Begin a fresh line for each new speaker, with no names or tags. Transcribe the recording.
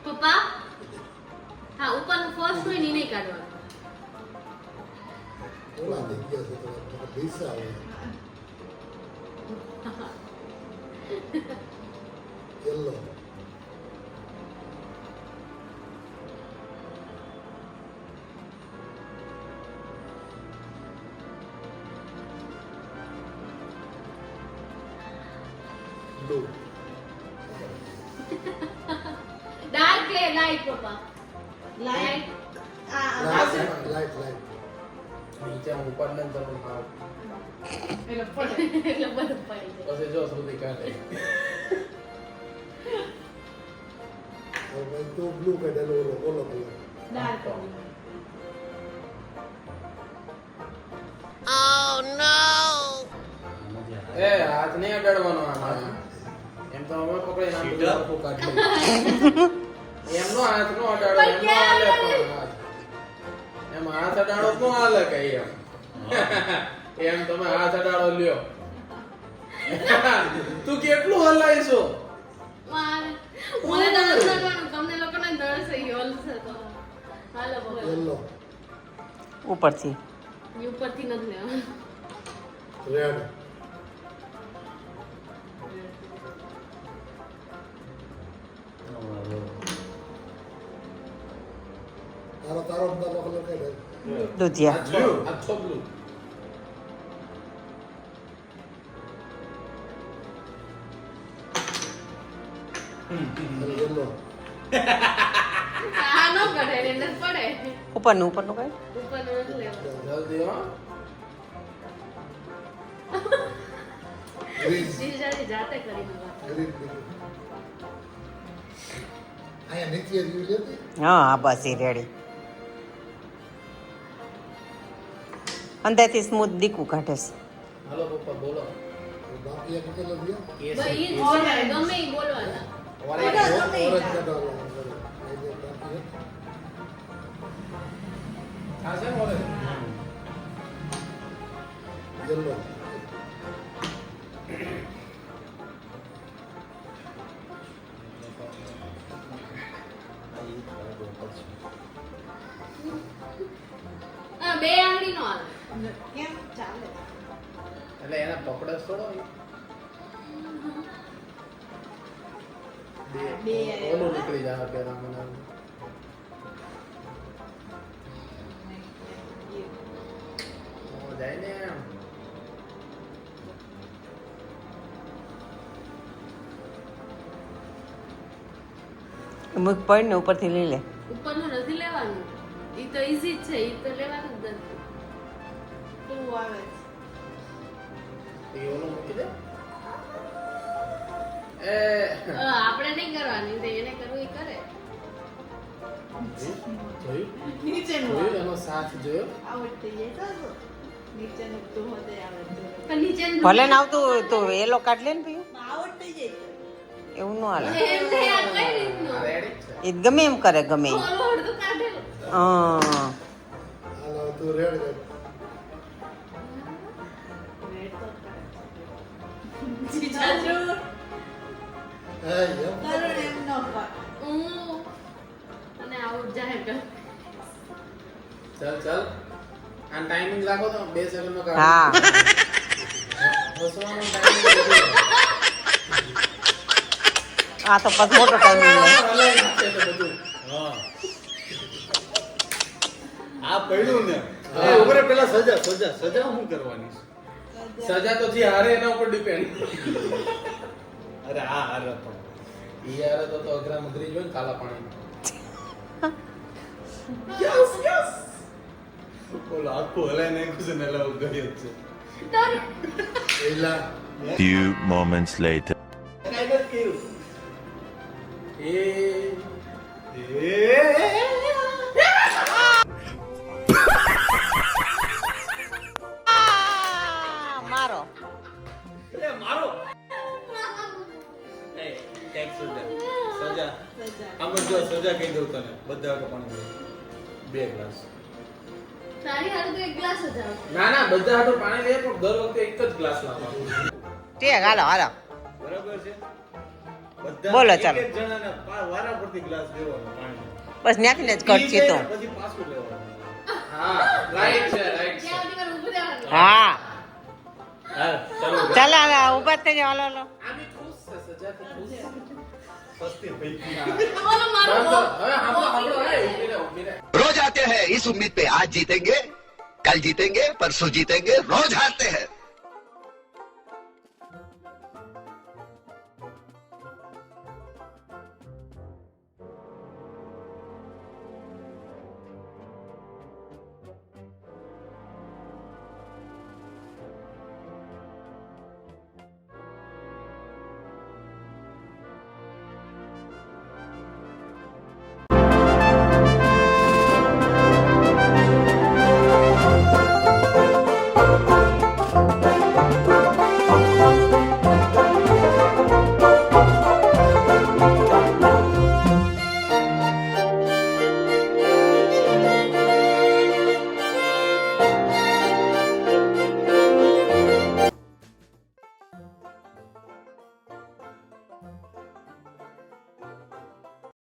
પપ્પા હા ઉપરનું ફર્સ્ટ હોય ને નહીં કાઢવાનું
ઓલા થઈ ગયા છે તો પૈસા આવે યલો બ્લુ
ડાર્ક લે લાઈટ પપ્પા લાઈટ
લાઈટ
નીચે ઉપર ને તમે માર
એટલે પડે એટલે બધું પડી જાય
પછી જો સુધી કાઢે
હવે તો બ્લુ કાઢેલો ઓલો કલર
ડાર્ક
એ હાથ નહીં અડાડવાનો આમાં એમ તો અમે પકડીને આમ બધું આખું કાઢી એમનો હાથ નો અડાડો
પણ
એમનો
ક્યાં
હાલે
અડાડે?
પણ હાથ. એમ હાથ અડાડો નો હાલે કઈ એમ એમ તમે હાથ અડાડો લ્યો તું કેટલું હલાઈશો
મારે મને તો નથી કરવાનું તમને લોકોને ડર છે યોલ છે તો હાલો બોલો
યલો
ઉપરથી
ઉપરથી નથી લેવાનું
રેડ તારો કલર કાઢે
દૂધિયા
આછો બ્લુ
યલો
આ નો કાઢે એને પડે
ઉપરનું કઈ
ઉપરનું નથી લેવાનું
જલ્દી હો
ગ્રીન
જીજાજી જાતે કરી નાખો
ગ્રીન આયા નીચે વ્યૂ લેતી
હા હા બસ એ રેડી અંદરથી સ્મૂથ દીકું કાઢે છે
હાલો પપ્પા બોલો
બાકી એક કલર દિયા
ભાઈ ઈ બોલે ગમે ઈ બોલવાના
ઓરેન્જ કાઢો
આ છે બોલે
યલો
આ બે આંગળી નો આવે કેમ ચાલે
એટલે એને પકડે થોડો બે ઓલું નીકળી જાય પેલા મને જાય ને એમ
મુખ પડ ને ઉપરથી લઈ લે
ઉપરનું નથી લેવાનું ઈ તો ઈઝી જ છે ઈ તો લેવાનું જ નથી તું આવે
એ ઓલું મૂકી દે એ
આપણે નહીં કરવાની તો એને કરવું ઈ કરે
જોયું
નીચેનું
જોયું એનો સાથ જોયો
આવડતી જાય તો નીચેનું તું હોતે આવડતું પણ નીચેનું
ભલે ને આવતું હોય તો એલો કાઢ લે ને પીયું
આવડતી જાય
એવું ન હાલે
એમ નહીં આ કઈ રીતનું
રેડી છે
એ ગમે એમ કરે ગમે ઈ.
ઓલું અડધું કાઢેલું
હા
હાલો તું રેડ કર
જીજાજુ
હે યમ
અને આઉટ જાહેર કર
ચાલ ચાલ આ ટાઈમિંગ રાખો તો 2 સેકન્ડમાં કાઢો
હા
હસવાનો ટાઈમિંગ
આ તો પછી મોટો ટાઈમિંગ લે
હલાઈ નાખે તો બધું
આ પડ્યું ને
હા.
એ ઉભરે પેલા સજા શું કરવાની છે?
સજા તો જે હારે એના ઉપર ડિપેન્ડ
અરે આ હારે પણ
ઈ હારે તો અઘરા મગરી જોઈ ને કાલા પાણી
ઓલો આખું હલાઈ નાખ્યું છે ને એટલે ગયો જ છે
એલા
Few moments later.
મારો
એ મારો એ ટેક સજા આમ જો સજા કહી દઉં તને બધા હાટું પાણી લે 2 ગ્લાસ
તારી હારે તો એક ગ્લાસ જ આવશે.
ના ના બધા હાટું પાણી લે પણ દર વખતે એક જ ગ્લાસ લાવવાનો.
ઠીક હાલો હાલો
બરાબર છે બધા
બોલો,
એક
ચાલો.
એક જણાને વારા પરથી ગ્લાસ દેવાનો પાણી
બસ ત્યાંથી જ કટ છે તો
પછી પાછું લેવાનું
હા રાઈટ છે રાઈટ છે.
ત્યાં સુધી મારે ઊભું રહેવાનું.
હા
હા ચાલો
ચાલો હાલો ઉભા થઈ જાઓ હાલો હાલો
આમી ખુશ છે સજા તો ખુશ છે.
સસ્તી પૈકી
બોલો મારો
બસ,
બોલ.
હવે સાંભળો સાંભળો એ ઊભી રહે ઊભી રહે.
रोज आते हैं इस उम्मीद पे आज जीतेंगे कल जीतेंगे परसों जीतेंगे रोज हारते हैं